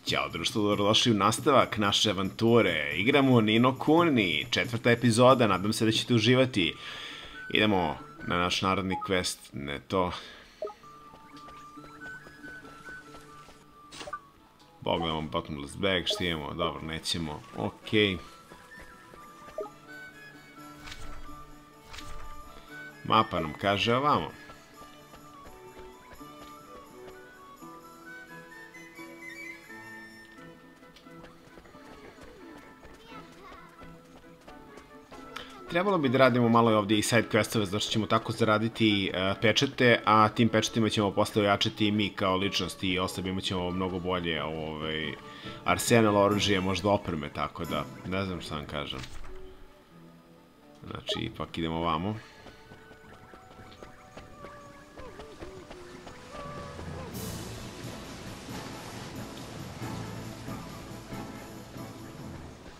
Ćao društvo, dobrodošli u nastavak naše avanture. Igramo Ni No Kuni, 4. epizoda, nadam se da ćete uživati. Idemo na naš narodni quest, ne to. Pogledamo bottomless bag, što imamo, dobro, nećemo, okej. Mapa nam kaže ovamo. Trebalo bi da radimo malo ovdje i side questove, zato što ćemo tako zaraditi pečete, a tim pečetima ćemo posle ojačati i mi kao ličnost i osobi, imat ćemo mnogo bolje arsenal oružje, možda opreme, tako da ne znam šta vam kažem. Znači, ipak idemo ovamo.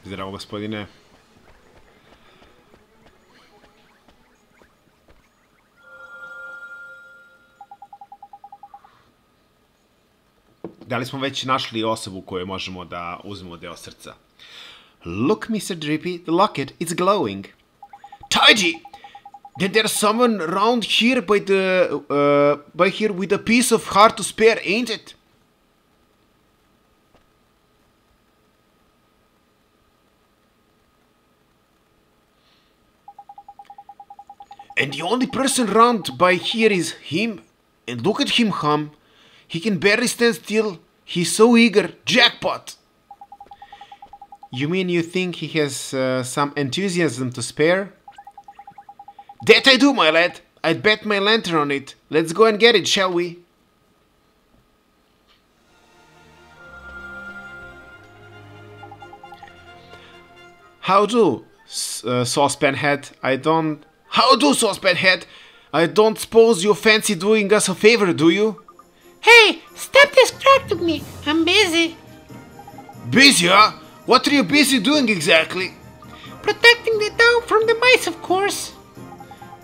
Zdravo, gospodine. Da li smo već našli osobu koju možemo da uzmemo deo srca? Look, Mr. Drippy, the locket, it's glowing. Tidy! Then there's someone around here by here with a piece of heart to spare, ain't it? And the only person around by here is him. And look at him hum. He can barely stand still. He's so eager. Jackpot! You mean you think he has some enthusiasm to spare? That I do, my lad. I'd bet my lantern on it. Let's go and get it, shall we? How do, Saucepan Head? How do, Saucepan Head? I don't suppose you fancy doing us a favor, do you? Hey, stop distracting me. I'm busy. Busy, huh? What are you busy doing exactly? Protecting the town from the mice, of course.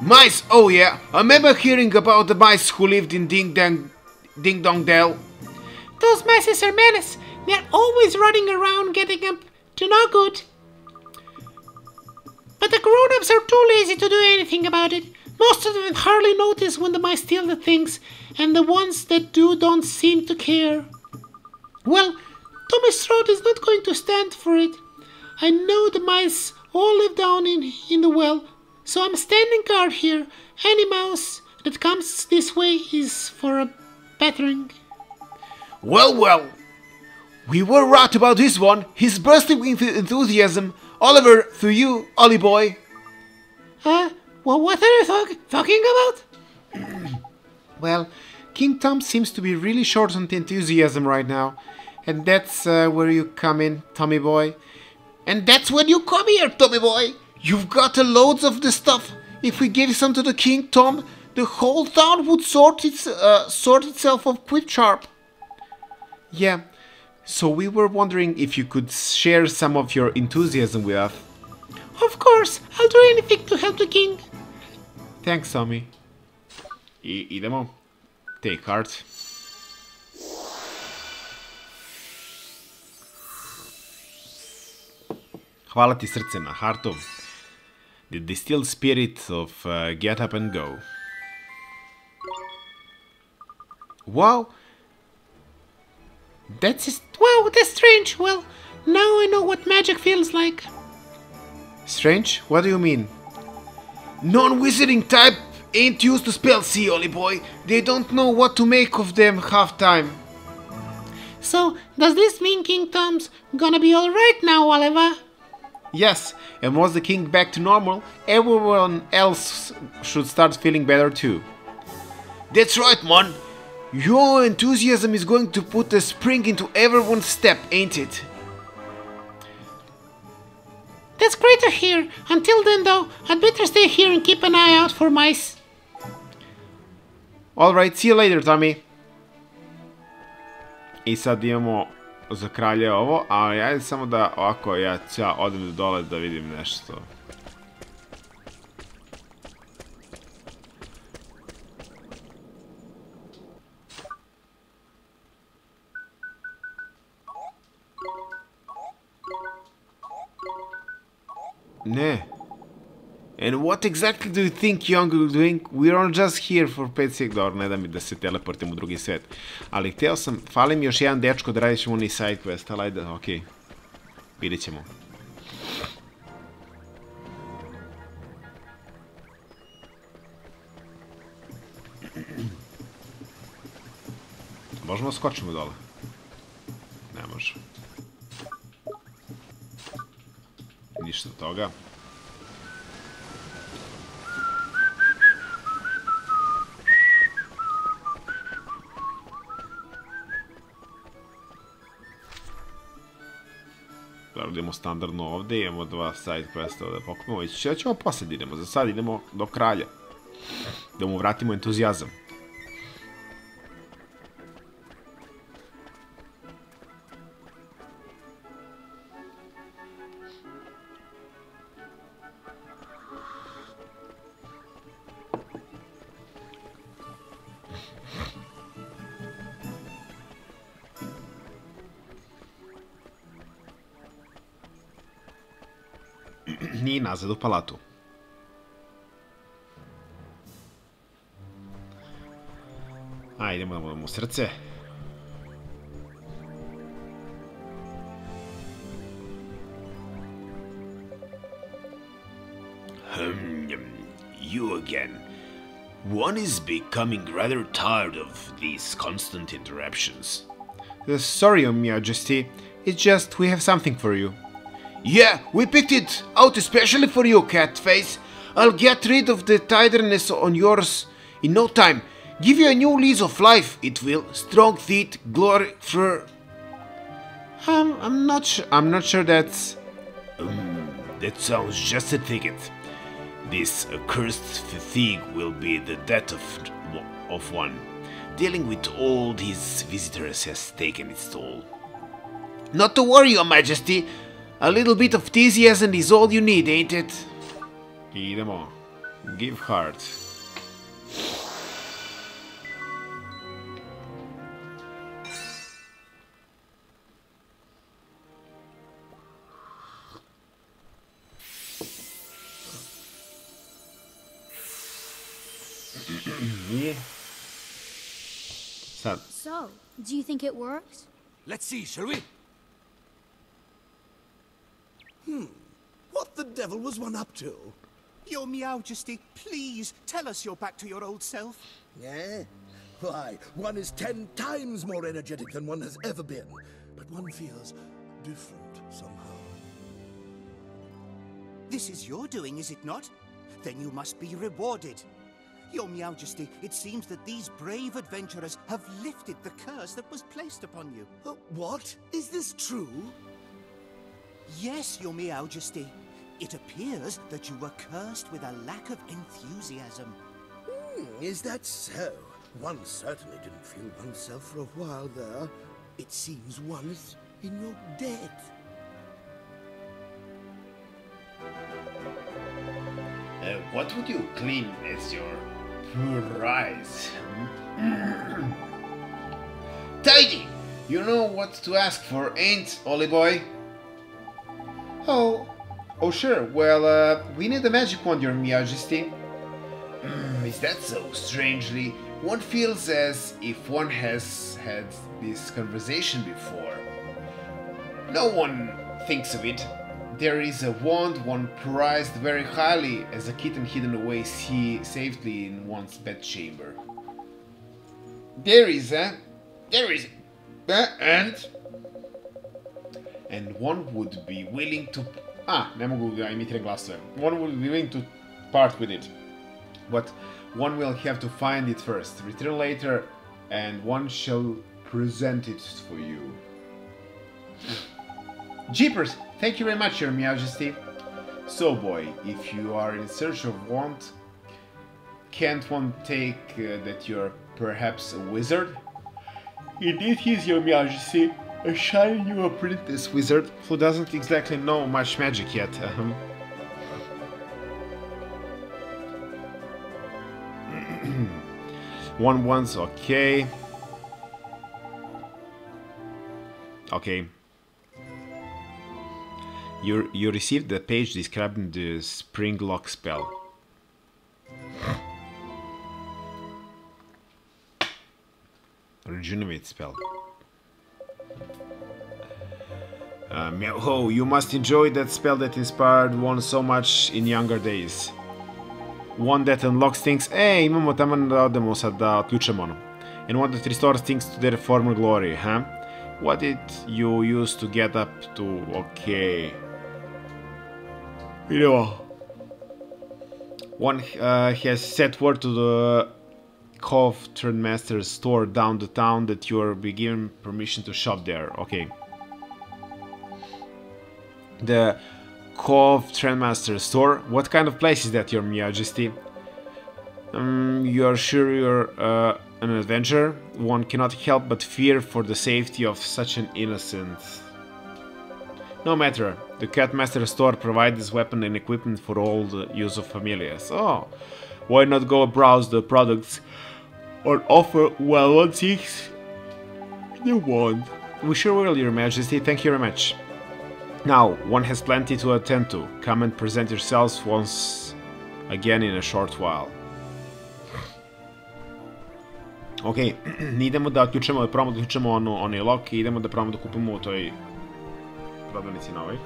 Mice? Oh yeah. I remember hearing about the mice who lived in Ding Dong Dell. Those mice are menace. They're always running around getting up to no good. But the grown-ups are too lazy to do anything about it. Most of them hardly notice when the mice steal the things, and the ones that do don't seem to care. Well, Tommy's throat is not going to stand for it. I know the mice all live down in the well, so I'm standing guard here. Any mouse that comes this way is for a battering. Well. We were right about this one. He's bursting with enthusiasm. Oliver, through you, Ollie boy. Well, what are you talking about? Well, King Tom seems to be really short on enthusiasm right now. And that's where you come in, Tommy boy. And that's when you come here, Tommy boy. You've got loads of the stuff. If we gave some to the King Tom, the whole town would sort itself off quick sharp. Yeah, so we were wondering if you could share some of your enthusiasm with us. Of course, I'll do anything to help the king. Thanks, Tommy. Idemo. Take heart. Hvala ti srce na heartu. The distilled spirit of get up and go. Wow. Wow, that's strange. Well, now I know what magic feels like. Strange? What do you mean? Non-wizarding type ain't used to spell see, Ollie boy. They don't know what to make of them half time. So, does this mean King Tom's gonna be alright now, Oliver? Yes, and once the king back to normal, everyone else should start feeling better too. That's right, man. Your enthusiasm is going to put a spring into everyone's step, ain't it? That's great to hear. Until then, though, I'd better stay here and keep an eye out for mice. Alright, see you later, Tommy. I sad imamo za kralje ovo, ali ajde samo da ovako ja odem dole da vidim nešto. Ne. And what exactly do you think you're doing? We are just here for 5 sek. Dobro, ne da mi da se teleportim u drugi svet. Ali hteo sam, fali mi još jedan dečko da radiš oni side quest, ali ajde, okej. Vidjet ćemo. Možemo da skočimo dole? Ne može. Ništa od toga. Idemo standardno ovde, imamo 2 side questa da pokupimo, ići ćemo posle da idemo, za sad idemo do kralja, da mu vratimo entuzijazam. I nazad u palatu. Idemo da mu srce. You again. One is becoming rather tired of these constant interruptions. Sorry, Your Majesty. It's just we have something for you. Yeah, we picked it out especially for you, Catface. I'll get rid of the tiredness on yours in no time. Give you a new lease of life, it will. Strong teeth, glory, fur. I'm not sure that's... That sounds just a ticket. This accursed fatigue will be the death of one. Dealing with all these visitors has taken its toll. Not to worry, Your Majesty. A little bit of enthusiasm is all you need, ain't it? Idemo. Give heart. Yeah. So, do you think it worked? Let's see, shall we? What the devil was one up to? Your Majesty, please tell us you're back to your old self. Eh? Why, one is 10 times more energetic than one has ever been. But one feels different somehow. This is your doing, is it not? Then you must be rewarded. Your Majesty, it seems that these brave adventurers have lifted the curse that was placed upon you. What? Is this true? Yes, Your Majesty. It appears that you were cursed with a lack of enthusiasm. Is that so? One certainly didn't feel oneself for a while there. It seems one is in your debt. What would you claim as your prize? Tidy! You know what to ask for, ain't, Ollie boy? Oh, sure. Well, we need a magic wand, Your Majesty. Is that so? Strangely, one feels as if one has had this conversation before. No one thinks of it. There is a wand one prized very highly as a kitten hidden away safely in one's bedchamber. There is, and one would be willing to... ne mogu da imitiram glasove. One would be willing to part with it. But one will have to find it first, return later, and one shall present it for you. Jeepers! Thank you very much, Your Majesty. So, boy, if you are in search of wand, can't one take that you're perhaps a wizard? Indeed, he's Your Majesty. A shiny new apprentice wizard who doesn't exactly know much magic yet. One once, okay. Okay. You received the page describing the spring lock spell. Rejuvenate spell. Oh, you must enjoy that spell that inspired one so much in younger days. One that unlocks things. Imamo tamo da odemo sad da otključemo ono. And one that restores things to their former glory, huh? What did you use to get up to? Okay. Idemo. One has set word to the Cove Trendmaster's store down the town that you are be given permission to shop there. Okay. The Cove Trendmaster store. What kind of place is that, Your Majesty? You're sure you're an adventurer? One cannot help but fear for the safety of such an innocent. No matter. The Catmaster store provides weapon and equipment for all the use of familiars. Oh, why not go browse the products or offer while one seeks the wand? We sure will, Your Majesty. Thank you very much. Now, one has plenty to attend to. Come and present yourselves once again in a short while. Ok, idemo da otključemo, da probamo da otključemo onaj lock i idemo da probamo da kupimo u toj prodavnici novoj.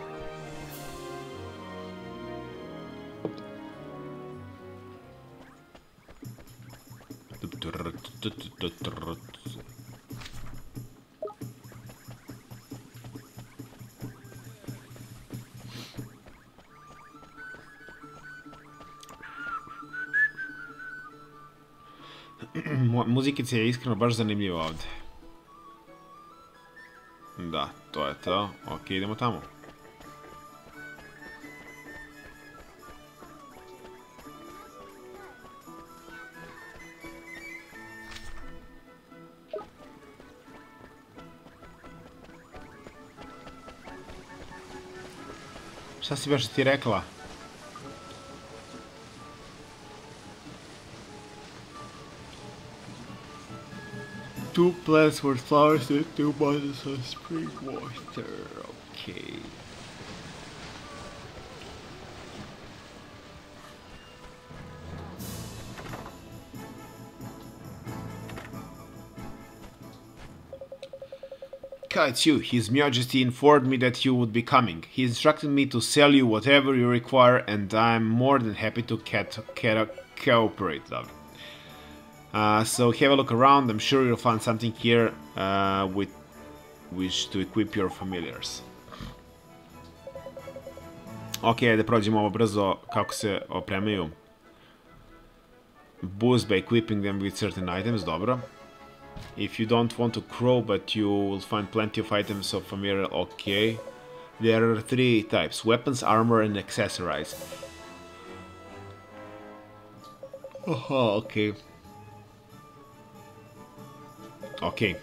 Muzikica je iskreno baš zanimljiva ovdje. Da, to je to. Ok, idemo tamo. Šta si baš ti rekla? Two plants with flowers and 2 bottles of spring water. Okay. It's you. His Majesty informed me that you would be coming. He instructed me to sell you whatever you require, and I'm more than happy to cooperate. So have a look around. I'm sure you'll find something here with which to equip your familiars. Ok, da prođemo ovo brzo kako se opremaju. Boost by equipping them with certain items, dobro. If you don't want to crow, but you will find plenty of items of familiar, okay. There are 3 types: weapons, armor, and accessories. Okay. Okay.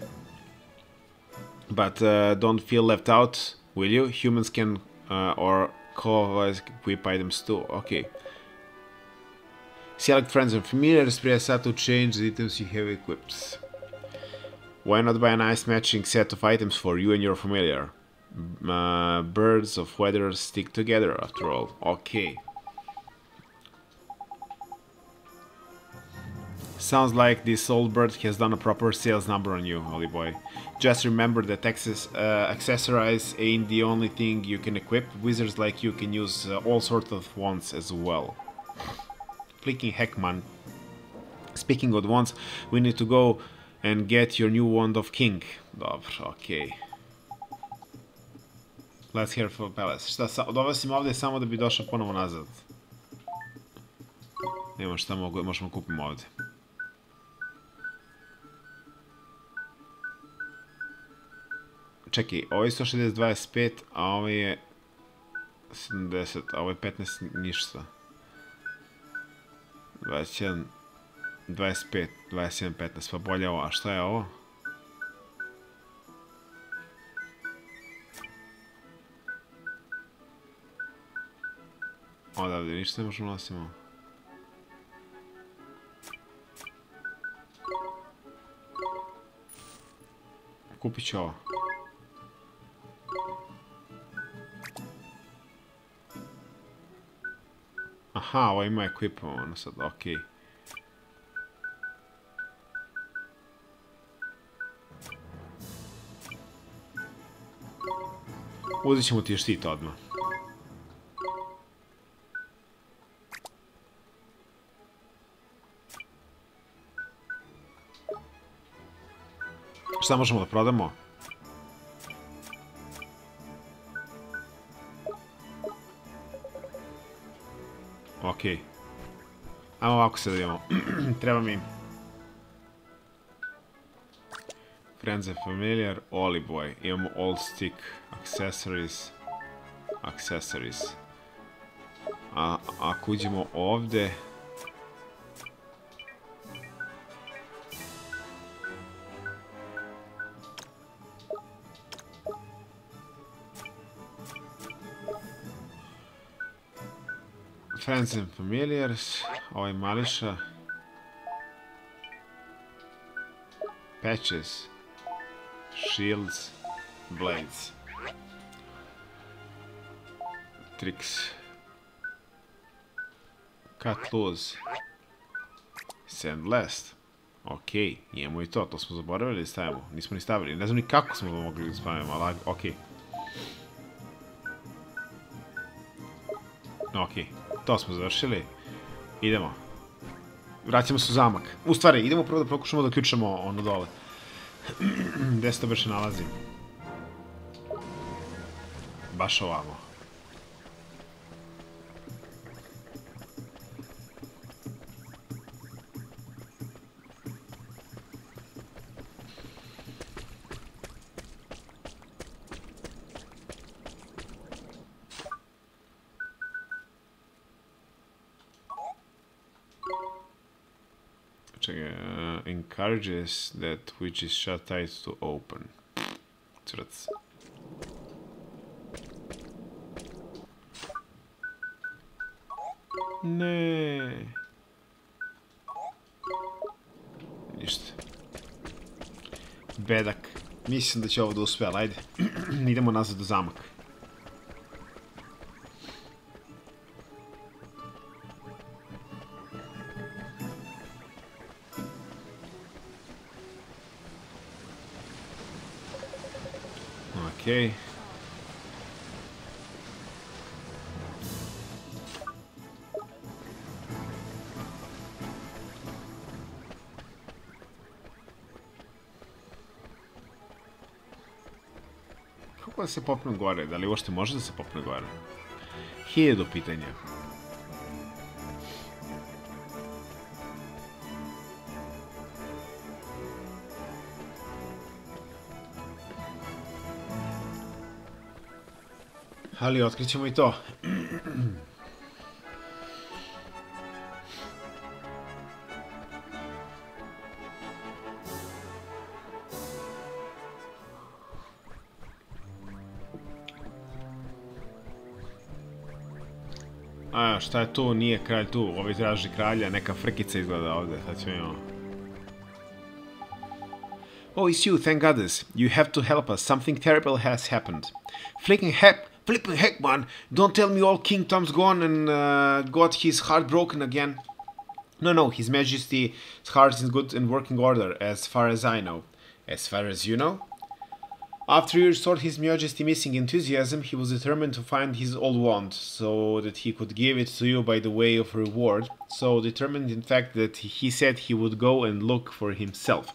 But don't feel left out, will you? Humans can or co-allies equip items too. Okay. Select friends and familiars. Press A to change the items you have equipped. Why not buy a nice matching set of items for you and your familiar? Birds of weather stick together after all. Okay. Sounds like this old bird has done a proper sales number on you, Holy Boy. Just remember that accessories ain't the only thing you can equip. Wizards like you can use all sorts of wands as well. Flicking heck, man. Speaking of wands, we need to go and get your new wand of king. Dobro, okay. Let's hear for palace. Šta, dovesim ovdje samo da bi došao ponovo nazad. Nemo šta možemo kupimo ovdje. Čekaj, ovo je 160-25, a ovo je 70, a ovo je 15 ništa. 21, 25, 21, 15, pa bolje ovo. A šta je ovo? Odavde ništa ne možemo nosimo. Kupit ću ovo. Aha, ovo ima equipment sad, okej. Uzet ćemo ti štit odmah. Šta možemo da prodamo? Okej. Ajmo ovako se da vidimo. Treba mi... Friends and Familiar, Olive Boy. Imamo All Stick, Accessories. Accessories. A ako uđemo ovde... Friends and Familiars, ovaj mališa. Patches. Shields. Blades. Tricks. Cut loose. Send last. Ok, imamo i to smo zaboravili da stavimo. Nismo ni stavili, ne znam ni kako smo mogli da stavimo, ali ok. Ok, to smo završili. Idemo. Vraćamo se u zamak. U stvari, idemo prvo da pokušamo da ključamo ono dole. Gde se to baš nalazi? Baš ovamo. Encourages that which is shut tight to open. Crc. Ne. Ništa. Bedak. Mislim da će ovo da uspije, ali ajde. Idemo nazad u zamak. Okay. Kako da se popne gore? Da li uopšte može da se popne gore? 1000 pitanja. Ali otkrićemo i to. A, šta je tu? Nije kralj tu. Ovi traži kralja. Neka frkica izgleda ovde. Sad ćemo imamo. Oh, it's you, thank goodness. You have to help us. Something terrible has happened. Flipping heck, man. Don't tell me all King Tom's gone and got his heart broken again. No, His Majesty's heart is in good and working order, as far as I know. As far as you know? After you restored His Majesty missing enthusiasm, he was determined to find his old wand, so that he could give it to you by the way of reward. So determined, in fact, that he said he would go and look for himself.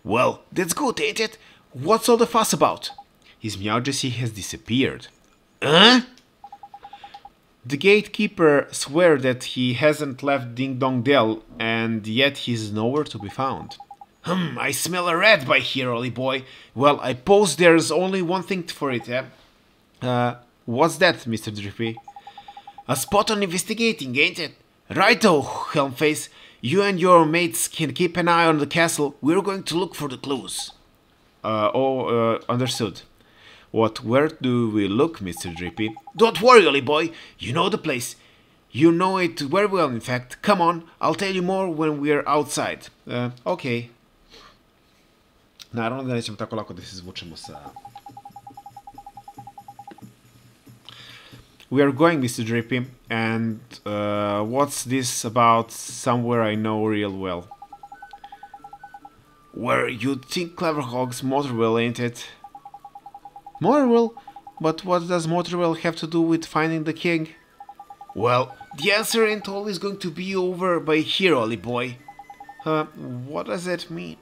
Well, that's good, ain't it? What's all the fuss about? His Majesty has disappeared. Huh? The gatekeeper swears that he hasn't left Ding Dong Dell, and yet he's nowhere to be found. I smell a rat by here, Ollie boy. Well, I suppose there's only one thing for it, eh? What's that, Mr. Drippy? A spot on investigating, ain't it? Righto, Helmface. You and your mates can keep an eye on the castle. We're going to look for the clues. Understood. Where do we look, Mr. Drippy? Don't worry, Ollie boy. You know the place. You know it very well, in fact. Come on, I'll tell you more when we're outside. Okay. Naravno da nećemo tako lako da se izvučemo sa... we are going, Mr. Drippy. And what's this about somewhere I know real well? Where you'd think Cleverhog's Motorwell, ain't it? Motorwell? But what does Motorwell have to do with finding the king? Well, the answer ain't always going to be over by here, Ollie boy. What does that mean?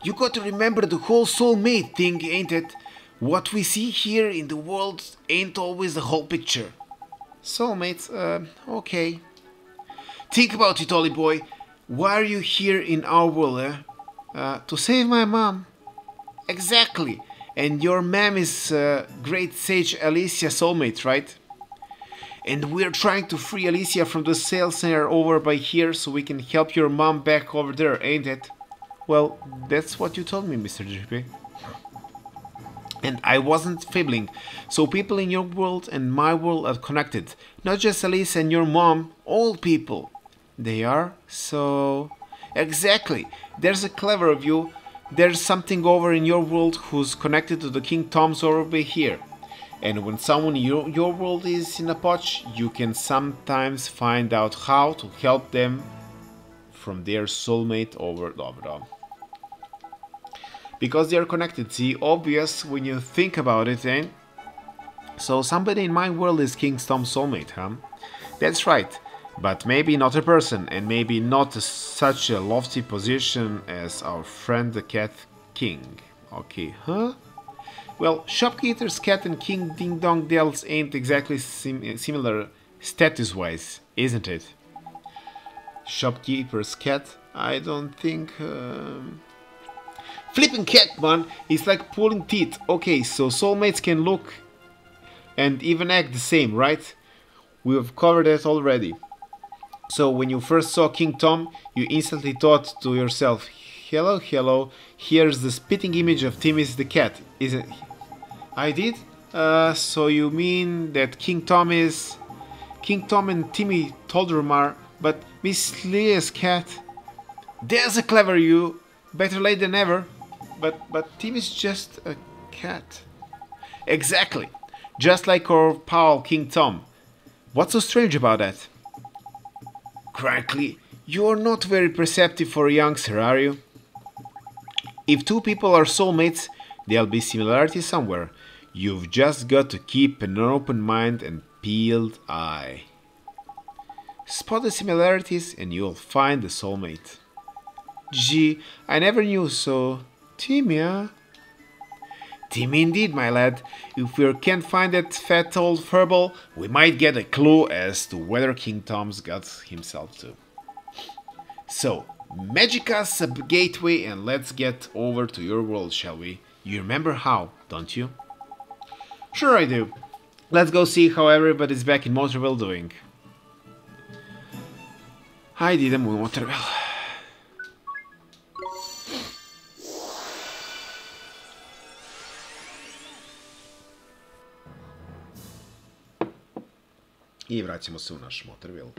You got to remember the whole soulmate thing, ain't it? What we see here in the world ain't always the whole picture. Soulmates, okay. Think about it, Ollie boy. Why are you here in our world, to save my mom. Exactly. And your mom is great sage Alicia soulmate, right? And we're trying to free Alicia from the sales center over by here so we can help your mom back over there, ain't it? Well, that's what you told me, Mr. GP. And I wasn't fibbling. So people in your world and my world are connected. Not just Alice and your mom, all people. They are? So... Exactly. There's a clever of you. There's something over in your world who's connected to the King Tom's over by here. And when someone in your world is in a potch, you can sometimes find out how to help them from their soulmate over. Because they are connected, see, obvious when you think about it, eh? So somebody in my world is King Tom's soulmate, huh? That's right, but maybe not a person, and maybe not such a lofty position as our friend the Cat King. Okay, huh? Well, Shopkeeper's Cat and King Ding Dong Dells ain't exactly similar status-wise, isn't it? Shopkeeper's Cat? I don't think... Flipping cat, man! It's like pulling teeth. Okay, so soulmates can look and even act the same, right? We've covered that already. So when you first saw King Tom, you instantly thought to yourself, hello, hello, here's the spitting image of Timmy's the cat, isn't it? I did? So you mean that King Tom is... King Tom and Timmy Toldrum are, but Miss Leah's cat? There's a clever you! Better late than never. But Timmy's just a cat. Exactly. Just like our pal King Tom. What's so strange about that? Frankly, you're not very perceptive for a youngster, are you? If two people are soulmates, there'll be similarities somewhere. You've just got to keep an open mind and peeled eye. Spot the similarities and you'll find the soulmate. Gee, I never knew, so... Timmy, huh? Timmy indeed, my lad. If we can't find that fat old furball, we might get a clue as to whether King Tom's got himself to. So, magic us a gateway and let's get over to your world, shall we? You remember how, don't you? Sure I do. Let's go see how everybody's back in Motorwell doing. Hajde, idemo u Motorwell. I vraćamo se u naš Motorwell.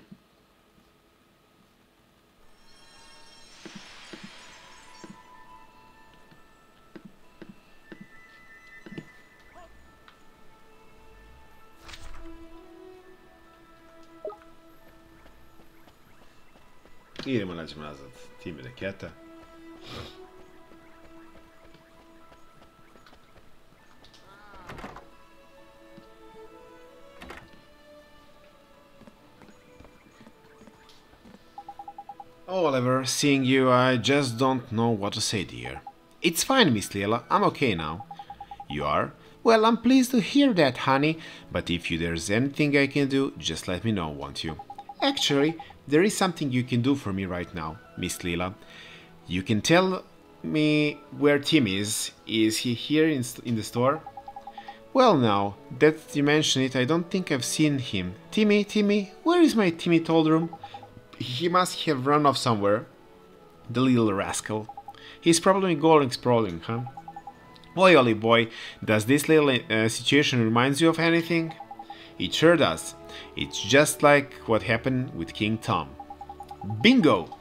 Idemo nađemo nazad Timmy the Cata. Oliver, seeing you, I just don't know what to say, dear. It's fine, Miss Leela, I'm okay now. You are? Well, I'm pleased to hear that, honey, but if there's anything I can do, just let me know, won't you? Actually, there is something you can do for me right now, Miss Leela. You can tell me where Tim is. Is he here in the store? Well, now that you mention it, I don't think I've seen him. Timmy, where is my Timmy Toldrum? He must have run off somewhere. The little rascal. He's probably going sprawling, huh? Boy, Ollie boy, does this little situation remind you of anything? It sure does. It's just like what happened with King Tom. Bingo!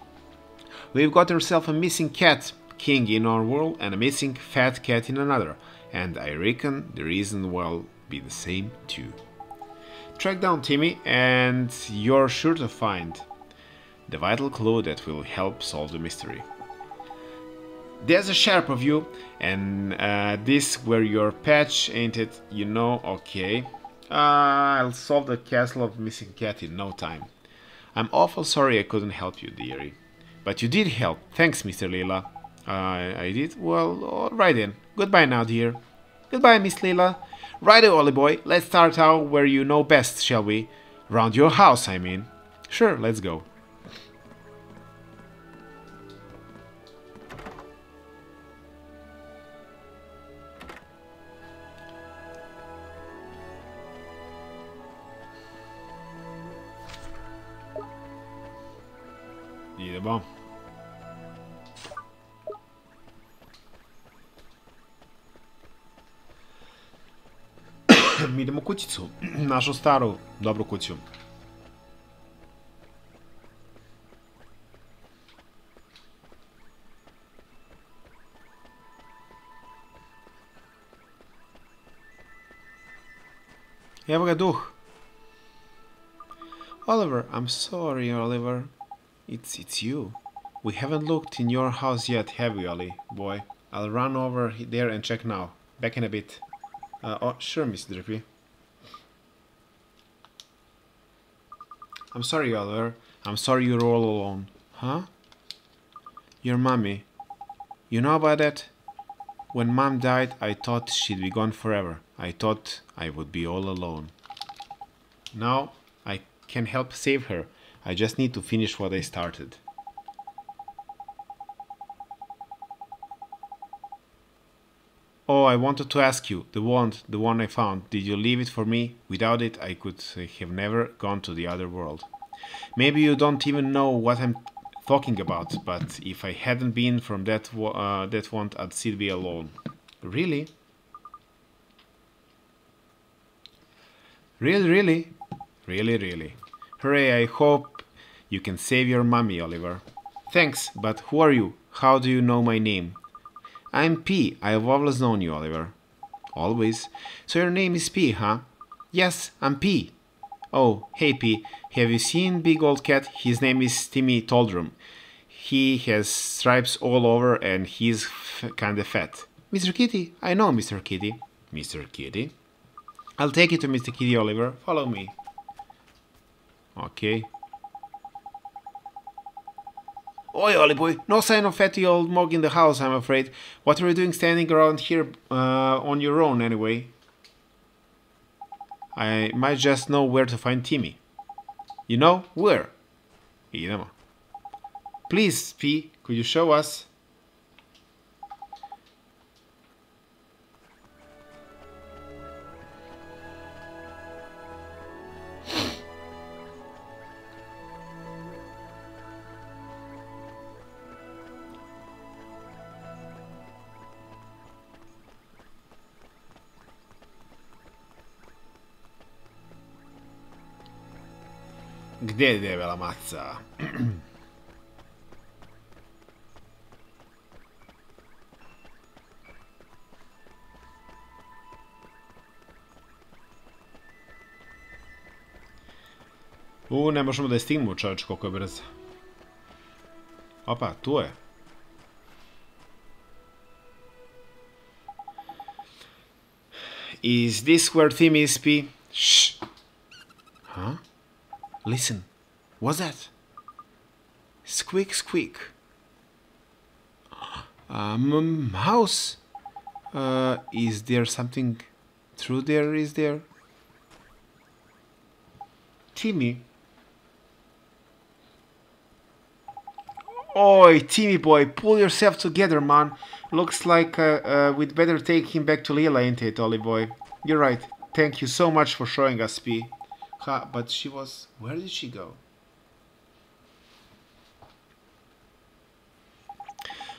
We've got ourselves a missing cat king in our world and a missing fat cat in another. And I reckon the reason will be the same too. track down Timmy and you're sure to find the vital clue that will help solve the mystery. There's a sharp of you, and this where your patch, ain't it? You know, okay. I'll solve the castle of missing cat in no time. I'm awful sorry I couldn't help you, dearie. But you did help. Thanks, Mr. Leela. I did? Well, alright then. Goodbye now, dear. Goodbye, Miss Leela. Righto, Ollie boy. Let's start out where you know best, shall we? Round your house, I mean. Sure, let's go. Idemo. Mi idemo u kućicu, našu staru, dobru kuću. Evo ga duh. Oliver, I'm sorry, Oliver. It's you. We haven't looked in your house yet, have we, Ollie, boy? I'll run over there and check now. Back in a bit. Oh, sure, Miss Drippy. I'm sorry, Oliver. I'm sorry you're all alone. Huh? Your mommy. You know about that? When Mom died, I thought she'd be gone forever. I thought I would be all alone. Now, I can help save her. I just need to finish what I started. Oh, I wanted to ask you, the one I found, did you leave it for me? Without it, I could have never gone to the other world. Maybe you don't even know what I'm talking about, but if I hadn't been from that wand, I'd still be alone. Really? Really? Really. Hooray, I hope you can save your mommy, Oliver. Thanks, but who are you? How do you know my name? I'm P. I've always known you, Oliver. Always? So your name is P, huh? Yes, I'm P. Oh, hey P. Have you seen Big Old Cat? His name is Timmy Toldrum. He has stripes all over and he's kinda fat. Mr. Kitty? I know Mr. Kitty. Mr. Kitty? I'll take you to Mr. Kitty, Oliver. Follow me. Okay. Oi, Ollie boy, no sign of fatty old Mog in the house, I'm afraid. What are you doing standing around here on your own, anyway? I might just know where to find Timmy. You know? Where? Idemo. Please, P, could you show us? Gdje je debela maca? Ne možemo da je stignemo, čovječ, koliko je brzo. Opa, tu je. Is this where Timmy is, P? Shh. Huh? Listen. What's that? Squeak, squeak. Mouse. Is there something through there, is there? Timmy. Oi, Timmy boy, pull yourself together, man. Looks like we'd better take him back to Leela, ain't it, Ollie boy? You're right. Thank you so much for showing us, P. Ha, but she was... Where did she go?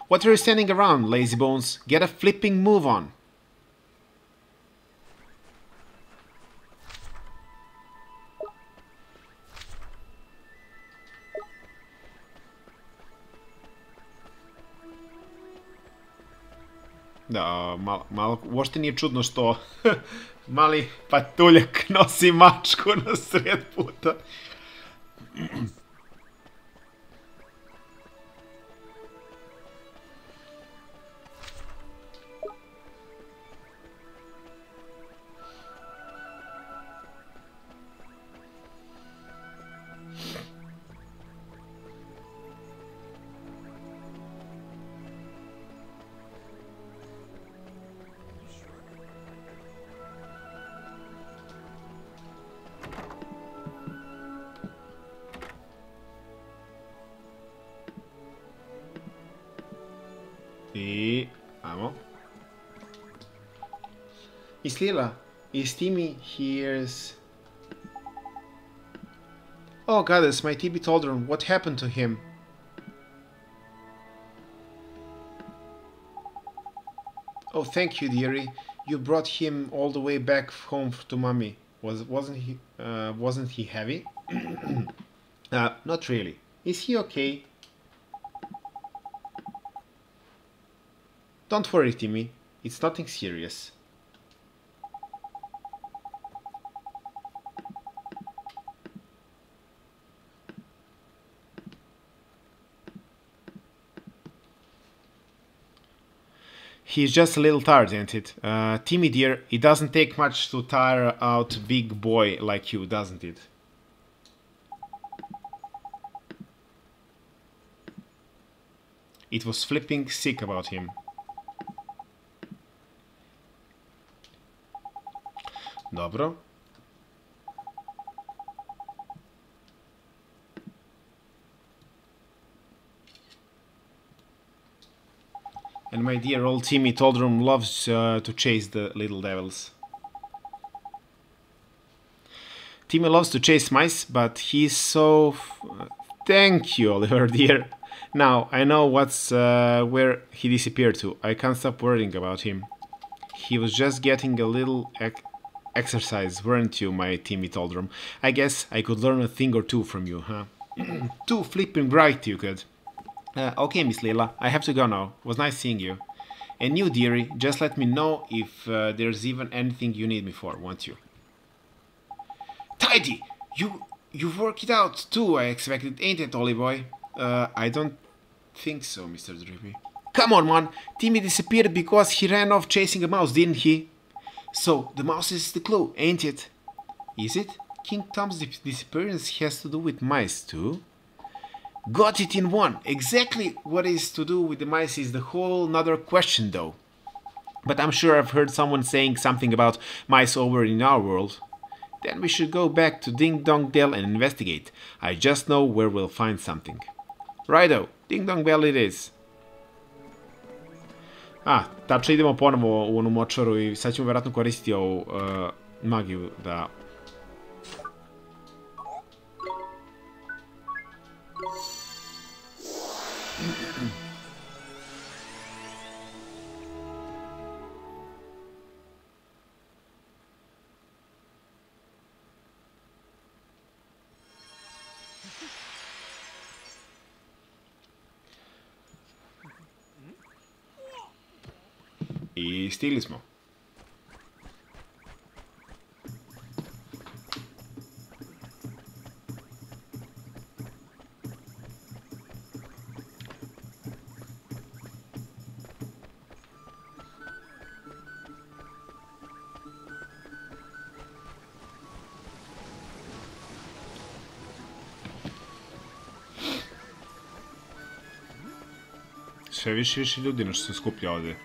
What are you standing around, lazy bones? Get a flipping move on. Da, malo, uopšte nije čudno što mali patuljak nosi mačku na sred puta. I... Amo. Is Lila? Is Timmy here's... Oh goddess, my TB told her what happened to him. Oh, thank you, dearie. You brought him all the way back home to mommy. Wasn't he heavy? Not really. Is he okay? Don't worry, Timmy. It's nothing serious. He's just a little tired, ain't it? Timmy dear, it doesn't take much to tire out a big boy like you, doesn't it? It was flipping sick about him. Dobro. And my dear old Timmy Toldrum loves to chase the little devils. Timmy loves to chase mice, but he's so... Thank you, Oliver, dear. Now, I know what's where he disappeared to. I can't stop worrying about him. He was just getting a little exercise, weren't you, my Timmy Toldrum? I guess I could learn a thing or two from you, huh? Too flipping bright you could. Okay, Miss Leila, I have to go now. Was nice seeing you. And you, dearie, just let me know if there's even anything you need me for, won't you? Tidy! You work it out too, I expected, ain't it, Ollie boy? I don't think so, Mr. Drippy. Come on, man! Timmy disappeared because he ran off chasing a mouse, didn't he? So, the mouse is the clue, ain't it? Is it? King Tom's disappearance has to do with mice too? Got it in one! Exactly what is to do with the mice is the whole nother question though. But I'm sure I've heard someone saying something about mice over in our world. Then we should go back to Ding Dong Dell and investigate. I just know where we'll find something. Righto, Ding Dong Bell it is. Tačno idemo ponovo u onu močvaru i sad ćemo vjerojatno koristiti ovu magiju da... I stigli smo. Sve više ljudi nešto se skuplja ovdje.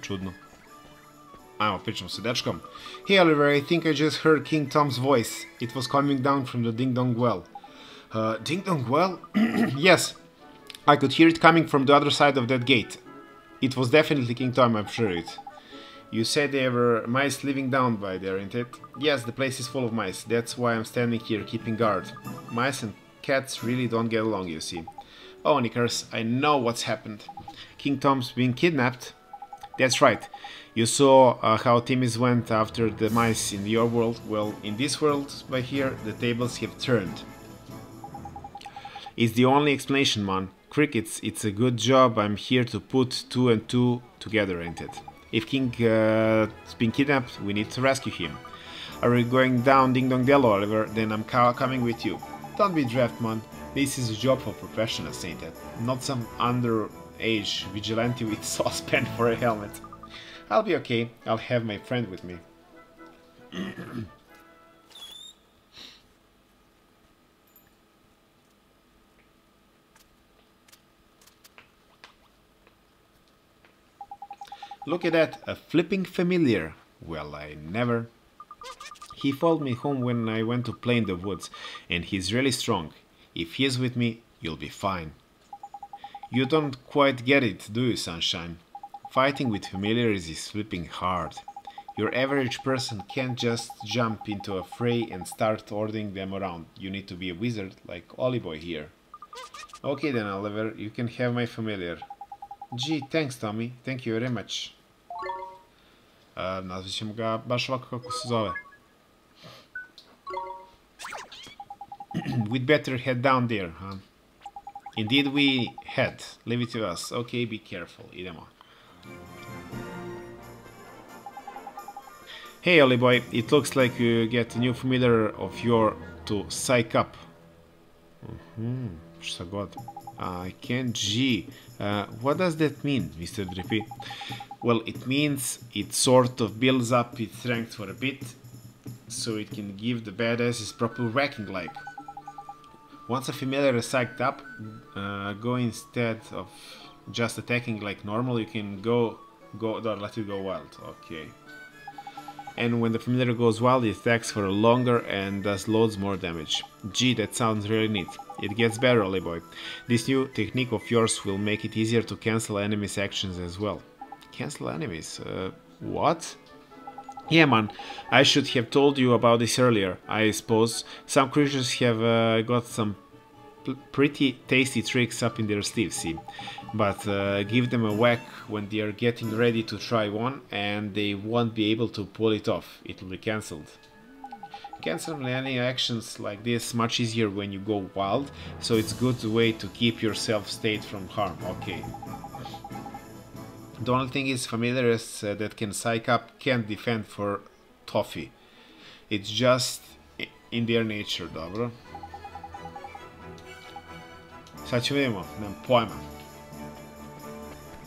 Čudno. Ajmo, pričamo sa dečkom. Hey Oliver, I think I just heard King Tom's voice. It was coming down from the Ding Dong Well. Ding Dong Well? Yes. I could hear it coming from the other side of that gate. It was definitely King Tom, I'm sure it. You said there were mice living down by there, ain't it? Yes, the place is full of mice. That's why I'm standing here keeping guard. Mice and cats really don't get along, you see. Oh, Nickers, I know what's happened. King Tom's been kidnapped. That's right. You saw how Timmy's went after the mice in your world. Well, in this world by here, the tables have turned. It's the only explanation, man. Crickets, it's a good job I'm here to put two and two together, ain't it? If King has been kidnapped, we need to rescue him. Are we going down Ding Dong Dell, Oliver? Then I'm coming with you. Don't be daft, man. This is a job for professionals, ain't it? Not some underage vigilante with saucepan for a helmet. I'll be okay. I'll have my friend with me. Look at that, a flipping familiar. Well, I never. He followed me home when I went to play in the woods, and he's really strong. If he's with me, you'll be fine. You don't quite get it, do you, Sunshine? Fighting with familiars is flipping hard. Your average person can't just jump into a fray and start ordering them around. You need to be a wizard like Ollie here. Okay then, Oliver, you can have my familiar. Gee, thanks, Tommy. Thank you very much. Nazvat ćemo ga baš ovako kako se zove. We'd better head down there, huh? Indeed we had. Leave it to us. Okay, be careful. Idemo. Hey, Ollie boy. It looks like you get a new familiar of your to psych up. Šta god. I can't G. What does that mean, Mr. Drippy? Well, it means it sort of builds up its strength for a bit, so it can give the badasses proper whacking like. Once a familiar is psyched up, go instead of just attacking like normal, you can let it go wild. Okay. And when the familiar goes wild, it attacks for longer and does loads more damage. Gee, that sounds really neat. It gets better, Ollie boy. This new technique of yours will make it easier to cancel enemies' actions as well. Cancel enemies? What? Yeah, man, I should have told you about this earlier, I suppose. Some creatures have got some pretty tasty tricks up in their sleeves, see. But give them a whack when they are getting ready to try one, and they won't be able to pull it off. It will be cancelled. Canceling any actions like this much easier when you go wild, so it's a good way to keep yourself stayed from harm. Okay. The only thing is, familiars that can psych up can't defend for toffee. It's just in their nature, dobro. Sad ćemo vidimo, nemam pojma.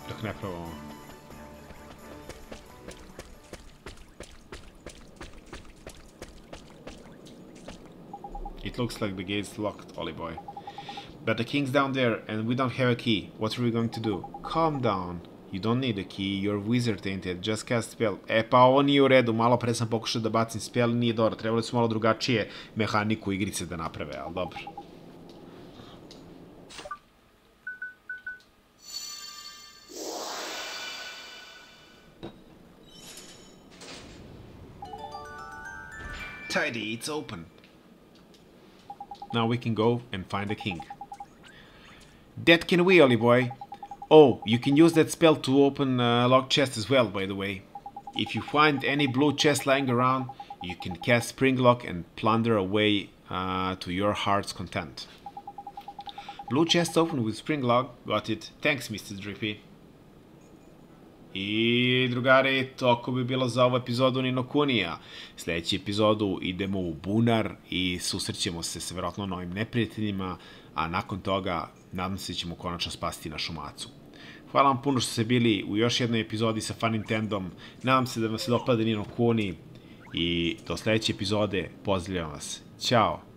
Dok ne probamo. It looks like the gate's locked, Ollie boy. But the king's down there and we don't have a key. What are we going to do? Calm down. You don't need a key, you're wizard, ain't it? Just cast spell. E pa ovo nije u redu, malo pre sam pokušao da bacim spell, nije dobro. Trebali su malo drugačije mehaniku igrice da naprave, ali dobro. Tidy, it's open. Now we can go and find the king. That can we, Ollie boy. Oh, you can use that spell to open a locked chest as well, by the way. If you find any blue chest lying around, you can cast Spring Lock and plunder away to your heart's content. Blue chest open with Spring Lock, got it. Thanks, Mr. Drippy. I drugari, toko bi bilo za ovu epizodu Ni No Kunija. Sljedeću epizodu idemo u bunar i susrećemo se sa vjerojatno novim neprijateljima, a nakon toga nadam se ćemo konačno spasiti našu macu. Hvala vam puno što ste bili u još jednoj epizodi sa Funintendom. Nadam se da vam se dopada Ni No Kuni i do sljedeće epizode pozdravljam vas. Ćao!